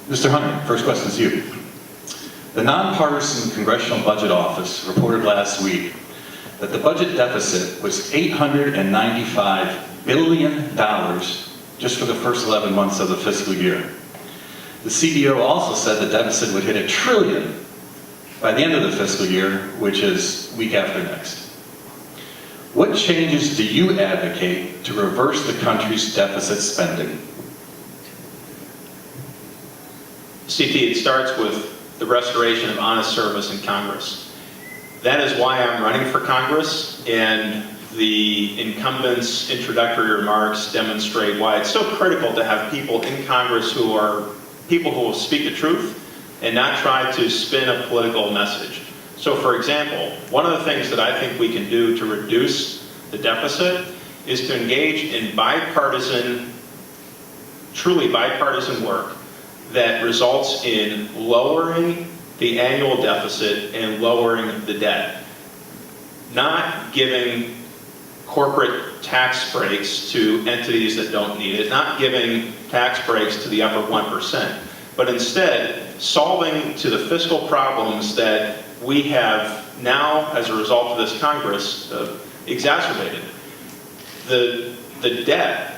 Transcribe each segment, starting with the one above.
Mr. Hunter, first question is you. The nonpartisan Congressional Budget Office reported last week that the budget deficit was $895 billion just for the first 11 months of the fiscal year. The CEO also said the deficit would hit $1 trillion by the end of the fiscal year, which is week after next. What changes do you advocate to reverse the country's deficit spending? CT, it starts with the restoration of honest service in Congress. That is why I'm running for Congress, and the incumbent's introductory remarks demonstrate why it's so critical to have people in Congress who are people who will speak the truth and not try to spin a political message. So for example, one of the things that I think we can do to reduce the deficit is to engage in bipartisan, truly bipartisan work that results in lowering the annual deficit and lowering the debt. Not giving corporate tax breaks to entities that don't need it, not giving tax breaks to the upper 1%, but instead solving to the fiscal problems that we have now, as a result of this Congress, exacerbated. The debt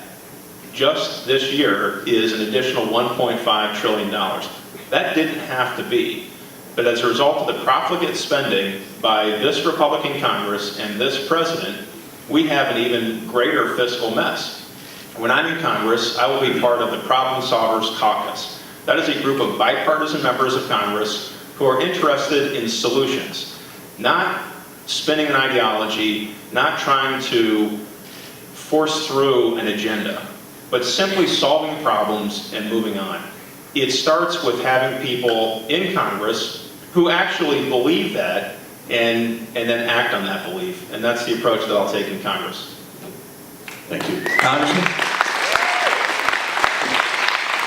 just this year is an additional $1.5 trillion. That didn't have to be, but as a result of the profligate spending by this Republican Congress and this president, we have an even greater fiscal mess. When I'm in Congress, I will be part of the Problem Solvers Caucus. That is a group of bipartisan members of Congress who are interested in solutions, not spinning an ideology, not trying to force through an agenda, but simply solving problems and moving on. It starts with having people in Congress who actually believe that and then act on that belief. And that's the approach that I'll take in Congress. Thank you. Congressman?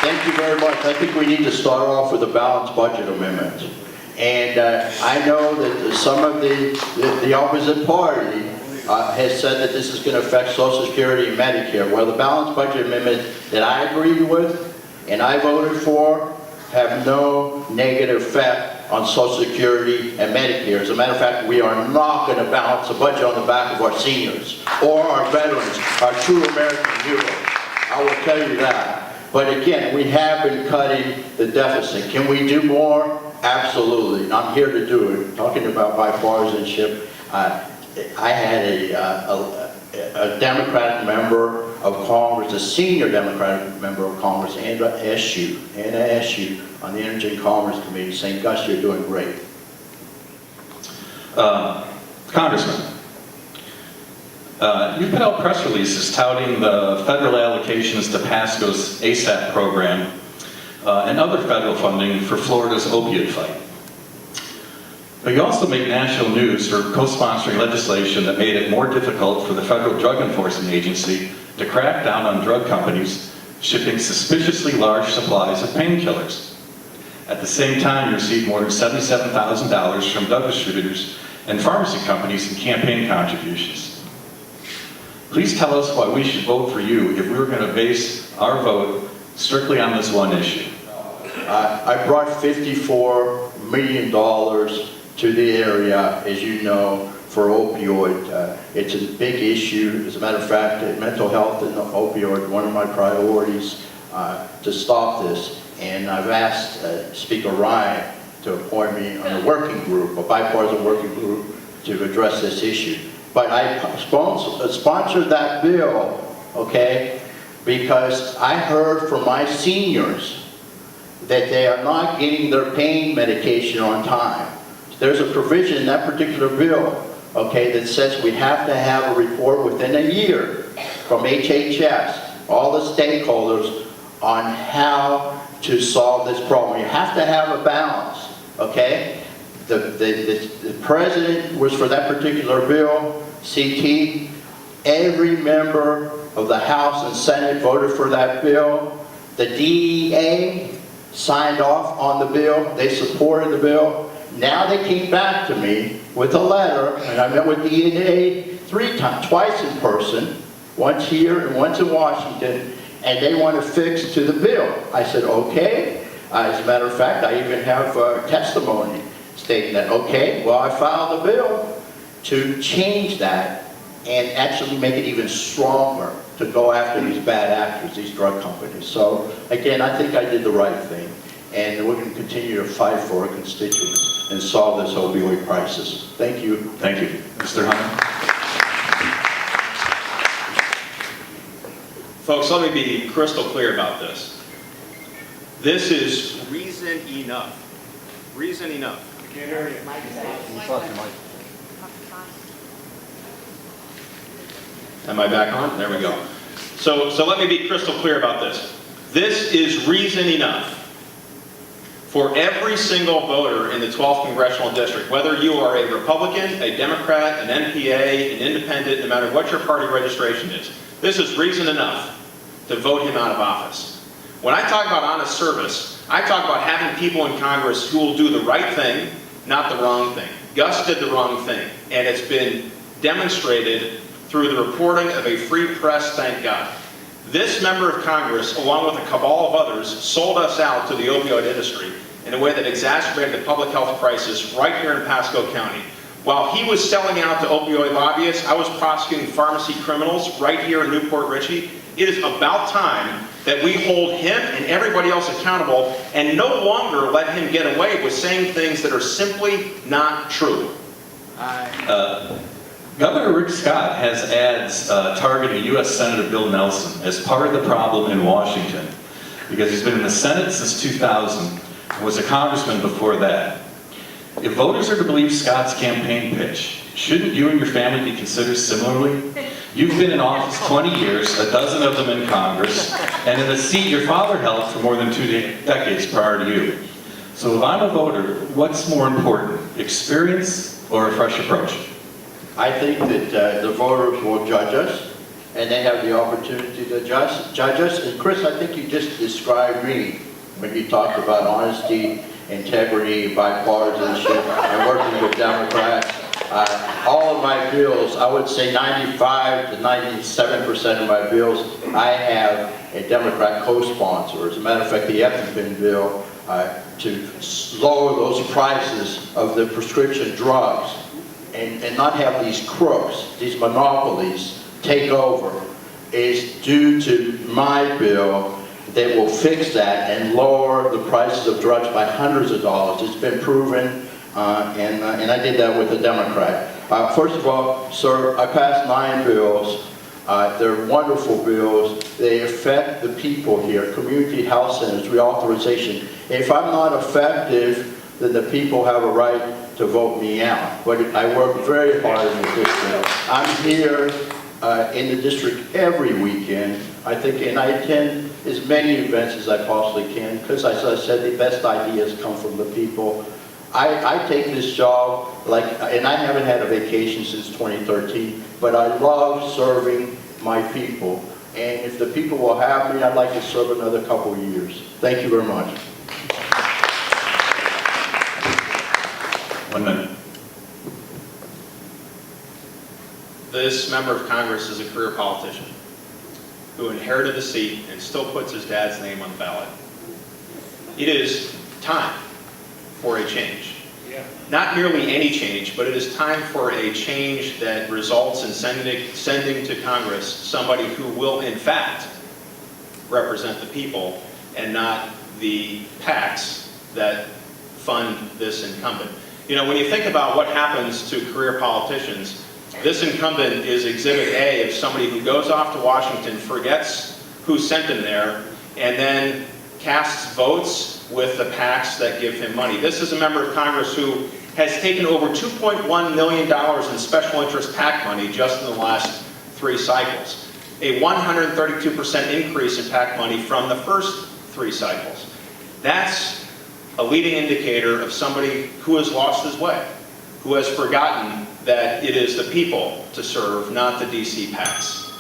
Thank you very much. I think we need to start off with a balanced budget amendment. And I know that some of the opposite party has said that this is going to affect Social Security and Medicare. Well, the balanced budget amendment that I agreed with and I voted for have no negative effect on Social Security and Medicare. As a matter of fact, we are not going to balance the budget on the back of our seniors or our veterans, our true American heroes. I will tell you that. But again, we have been cutting the deficit. Can we do more? Absolutely. And I'm here to do it. Talking about bipartisanship, I had a Democratic member of Congress, a senior Democratic member of Congress, Anna Eshoo, on the Energy and Commerce Committee, saying, "Gus, you're doing great." Congressman, you put out press releases touting the federal allocations to PASCO's ASAP program and other federal funding for Florida's opioid fight. But you also make national news for co-sponsoring legislation that made it more difficult for the Federal Drug Enforcement Agency to crack down on drug companies shipping suspiciously large supplies of painkillers. At the same time, you received more than $77,000 from drug distributors and pharmacy companies in campaign contributions. Please tell us why we should vote for you if we were going to base our vote strictly on this one issue. I brought $54 million to the area, as you know, for opioid. It's a big issue. As a matter of fact, mental health and opioid, one of my priorities to stop this. And I've asked Speaker Ryan to appoint me on a working group, a bipartisan working group, to address this issue. But I sponsored that bill, okay, because I heard from my seniors that they are not getting their pain medication on time. There's a provision in that particular bill, okay, that says we have to have a report within a year from HHS, all the stakeholders, on how to solve this problem. You have to have a balance, okay? The president was for that particular bill, CT. Every member of the House and Senate voted for that bill. The DEA signed off on the bill. They supported the bill. Now they came back to me with a letter, and I met with DEA twice in person, once here and once in Washington, and they want to fix to the bill. I said, okay, As a matter of fact, I even have testimony stating that, okay, well, I filed a bill to change that and actually make it even stronger to go after these bad actors, these drug companies. So again, I think I did the right thing, and we're going to continue to fight for our constituents and solve this opioid crisis. Thank you. Thank you. Mr. Hunter? Folks, let me be crystal clear about this. This is reason enough. Reason enough. Am I back on? There we go. So let me be crystal clear about this. This is reason enough for every single voter in the 12th Congressional District, whether you are a Republican, a Democrat, an NPA, an independent, no matter what your party registration is. This is reason enough to vote him out of office. When I talk about honest service, I talk about having people in Congress who will do the right thing, not the wrong thing. Gus did the wrong thing, and it's been demonstrated through the reporting of a free press, thank God. This member of Congress, along with a cabal of others, sold us out to the opioid industry in a way that exacerbated the public health crisis right here in Pasco County. While he was selling out to opioid lobbyists, I was prosecuting pharmacy criminals right here in Newport Richey. It is about time that we hold him and everybody else accountable and no longer let him get away with saying things that are simply not true. Governor Rick Scott has ads targeting U.S. Senator Bill Nelson as part of the problem in Washington because he's been in the Senate since 2000 and was a congressman before that. If voters are to believe Scott's campaign pitch, shouldn't you and your family be considered similarly? You've been in office 20 years, a dozen of them in Congress, and in a seat your father held for more than 2 decades prior to you. So if I'm a voter, what's more important, experience or a fresh approach? I think that the voters will judge us, and they have the opportunity to judge us. And Chris, I think you just described me when you talked about honesty, integrity, bipartisanship, and working with Democrats. All of my bills, I would say 95 to 97% of my bills, I have a Democrat co-sponsor. As a matter of fact, the EpiPen bill to lower those prices of the prescription drugs and not have these crooks, these monopolies take over is due to my bill that will fix that and lower the prices of drugs by hundreds of dollars. It's been proven, and I did that with a Democrat. First of all, sir, I passed 9 bills. They're wonderful bills. They affect the people here, community health centers, reauthorization. If I'm not effective, then the people have a right to vote me out. But I work very hard in the district. I'm here in the district every weekend, I think, and I attend as many events as I possibly can, because as I said, the best ideas come from the people. I take this job, and I haven't had a vacation since 2013, but I love serving my people. And if the people will have me, I'd like to serve another couple of years. Thank you very much. 1 minute. This member of Congress is a career politician who inherited the seat and still puts his dad's name on the ballot. It is time for a change. Not merely any change, but it is time for a change that results in sending to Congress somebody who will, in fact, represent the people and not the PACs that fund this incumbent. You know, when you think about what happens to career politicians, this incumbent is Exhibit A of somebody who goes off to Washington, forgets who sent him there, and then casts votes with the PACs that give him money. This is a member of Congress who has taken over $2.1 million in special interest PAC money just in the last 3 cycles. A 132% increase in PAC money from the first 3 cycles. That's a leading indicator of somebody who has lost his way, who has forgotten that it is the people to serve, not the DC PACs.